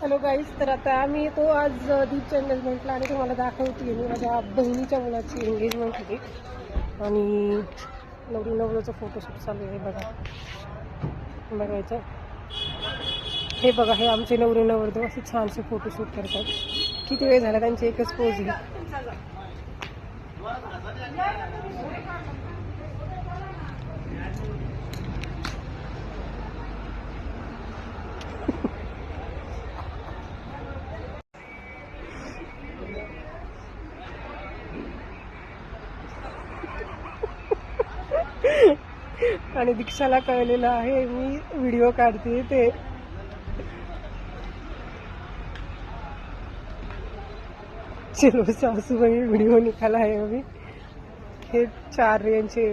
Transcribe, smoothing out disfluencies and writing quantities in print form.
Hello guys, तर आता आम्ही येतो आज दीपच्या एंगेजमेंटला आणि तुम्हाला दाखवते मी माझ्या बहिणीच्या मुलाची एंगेजमेंट होती आणि नवरी नवरीचं फोटोशूट चालू आहे. बघायचं हे बघा, हे आमचे नवरी नवरदेव असे छानसे फोटोशूट करतात. किती वेळ झाला त्यांची एकच पोज आहे. आणि दीक्षाला कळलेलं आहे मी व्हिडिओ काढते ते. चलो सासूबाई व्हिडिओ निकाला है अभी. हे 4 यांचे